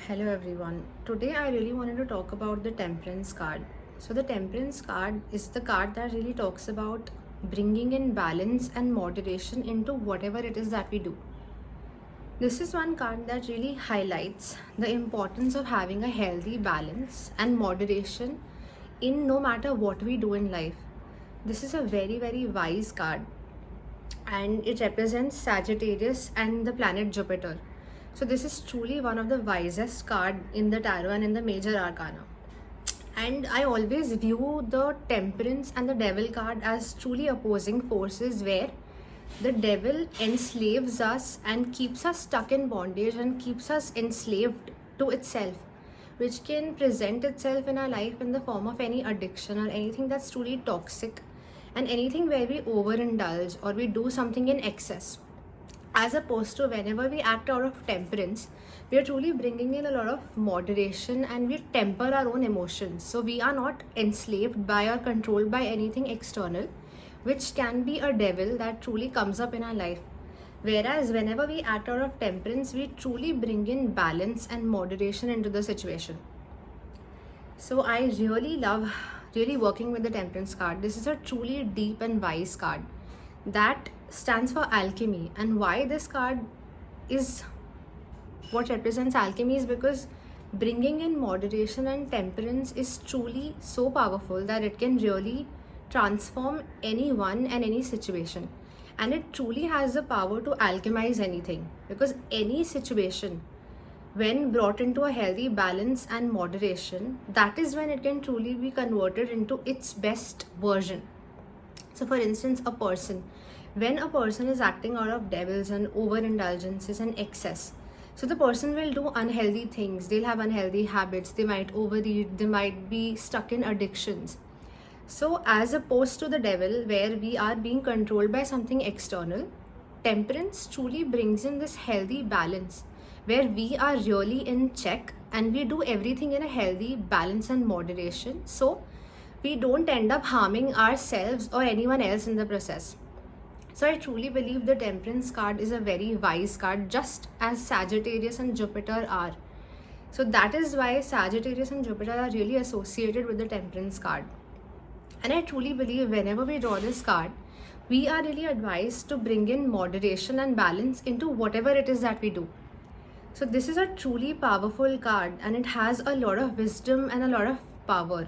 Hello everyone. Today I really wanted to talk about the Temperance card. So the Temperance card is the card that really talks about bringing in balance and moderation into whatever it is that we do. This is one card that really highlights the importance of having a healthy balance and moderation in no matter what we do in life. This is a very wise card, and it represents Sagittarius and the planet Jupiter. So this is truly one of the wisest card in the tarot and in the major arcana. And I always view the Temperance and the Devil card as truly opposing forces, where the devil enslaves us and keeps us stuck in bondage and keeps us enslaved to itself, which can present itself in our life in the form of any addiction or anything that's truly toxic, and anything where we overindulge or we do something in excess. As opposed to whenever we act out of temperance, we are truly bringing in a lot of moderation and we temper our own emotions. So we are not enslaved by or controlled by anything external, which can be a devil that truly comes up in our life. Whereas whenever we act out of temperance, we truly bring in balance and moderation into the situation. So I really love working with the Temperance card. This is a truly deep and wise card that stands for alchemy. And why this card is what represents alchemy is because bringing in moderation and temperance is truly so powerful that it can really transform anyone and any situation. And it truly has the power to alchemize anything, because any situation, when brought into a healthy balance and moderation, that is when it can truly be converted into its best version. So for instance, when a person is acting out of devils and overindulgences and excess, so the person will do unhealthy things, they'll have unhealthy habits, they might overeat, they might be stuck in addictions. So as opposed to the devil, where we are being controlled by something external, temperance truly brings in this healthy balance where we are really in check and we do everything in a healthy balance and moderation, so we don't end up harming ourselves or anyone else in the process. So I truly believe the Temperance card is a very wise card, just as Sagittarius and Jupiter are. So that is why Sagittarius and Jupiter are really associated with the Temperance card. And I truly believe whenever we draw this card, we are really advised to bring in moderation and balance into whatever it is that we do. So this is a truly powerful card and it has a lot of wisdom and a lot of power.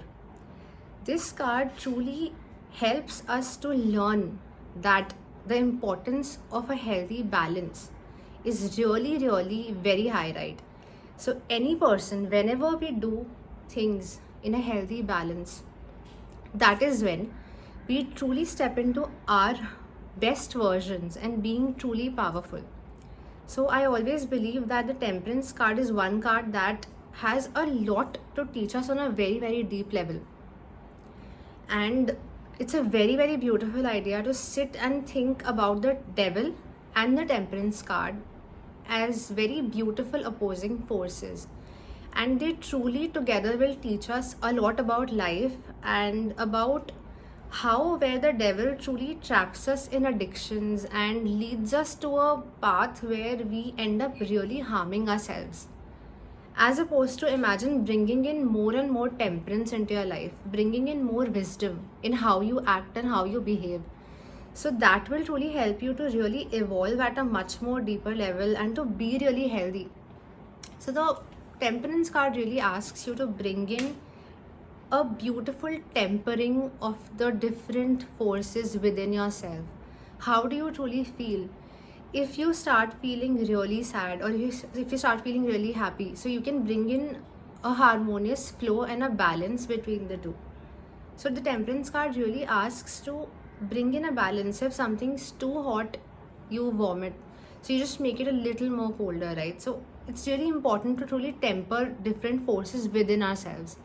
This card truly helps us to learn that the importance of a healthy balance is really very high, right? So any person, whenever we do things in a healthy balance, that is when we truly step into our best versions and being truly powerful. So I always believe that the Temperance card is one card that has a lot to teach us on a very deep level. And it's a very beautiful idea to sit and think about the devil and the Temperance card as very beautiful opposing forces, and they truly together will teach us a lot about life and about how where the devil truly traps us in addictions and leads us to a path where we end up really harming ourselves. As opposed to, imagine bringing in more and more temperance into your life, bringing in more wisdom in how you act and how you behave. So that will truly help you to really evolve at a much more deeper level and to be really healthy. So the Temperance card really asks you to bring in a beautiful tempering of the different forces within yourself. How do you truly feel? If you start feeling really sad, or if you start feeling really happy, so you can bring in a harmonious flow and a balance between the two. So the Temperance card really asks to bring in a balance. If something's too hot, you vomit, so you just make it a little more colder, right? So it's really important to truly temper different forces within ourselves.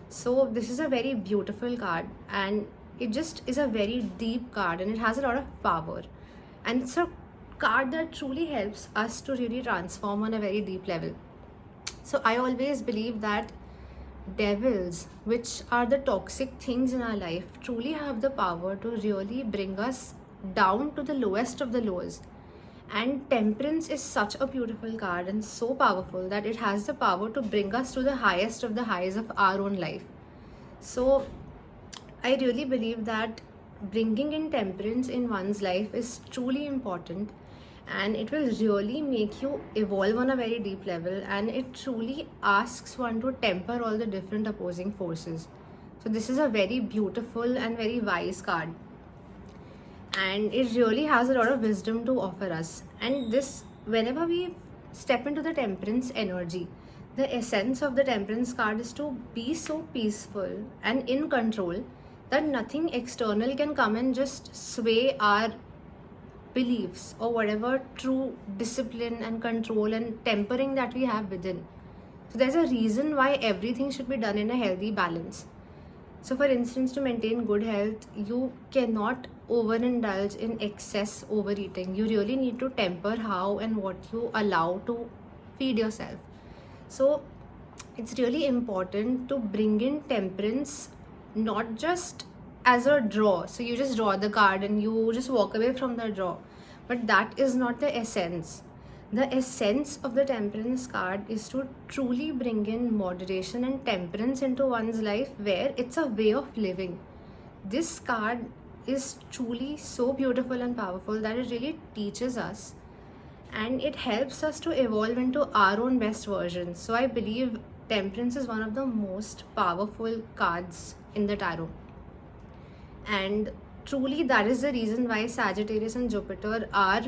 So this is a very beautiful card, and it just is a very deep card, and it has a lot of power, and it's a card that truly helps us to really transform on a very deep level. So I always believe that devils, which are the toxic things in our life, truly have the power to really bring us down to the lowest of the lows, And temperance is such a beautiful card and so powerful that it has the power to bring us to the highest of the highs of our own life. So I really believe that bringing in temperance in one's life is truly important, and it will really make you evolve on a very deep level, and it truly asks one to temper all the different opposing forces. So this is a very beautiful and very wise card, and it really has a lot of wisdom to offer us. And this, whenever we step into the temperance energy, the essence of the temperance card is to be so peaceful and in control that nothing external can come and just sway our beliefs or whatever true discipline and control and tempering that we have within. So there's a reason why everything should be done in a healthy balance. So, for instance, to maintain good health, you cannot overindulge in excess overeating. You really need to temper how and what you allow to feed yourself. So, it's really important to bring in temperance, not just as a draw. So, you just draw the card and you just walk away from the draw. But that is not the essence. The essence of the temperance card is to truly bring in moderation and temperance into one's life, where it's a way of living. This card is truly so beautiful and powerful that it really teaches us, and it helps us to evolve into our own best versions. So I believe temperance is one of the most powerful cards in the tarot. And truly that is the reason why Sagittarius and Jupiter are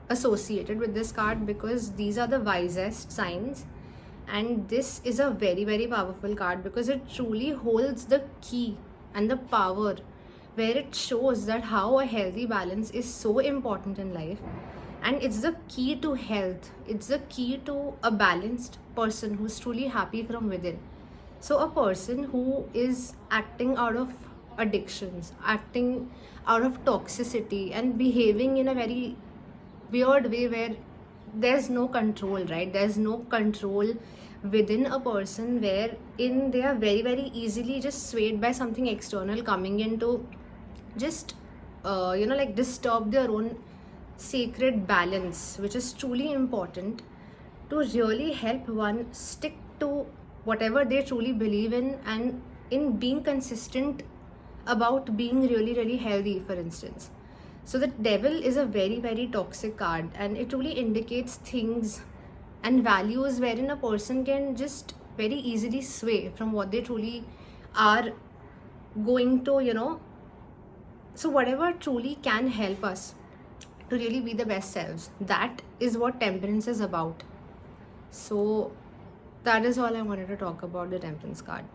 associated with this card, because these are the wisest signs, and this is a very very powerful card because it truly holds the key and the power, where it shows that how a healthy balance is so important in life, and it's the key to health. It's the key to a balanced person who's truly happy from within. So a person who is acting out of addictions, acting out of toxicity, and behaving in a very weird way where there's no control, right? There's no control within a person, where in they are very very easily just swayed by something external coming in to just like disturb their own sacred balance, which is truly important to really help one stick to whatever they truly believe in, and in being consistent about being really really healthy, for instance. So the devil is a very very toxic card, and it truly indicates things and values wherein a person can just very easily sway from what they truly are going to. So whatever truly can help us to really be the best selves, that is what temperance is about. So that is all I wanted to talk about the temperance card.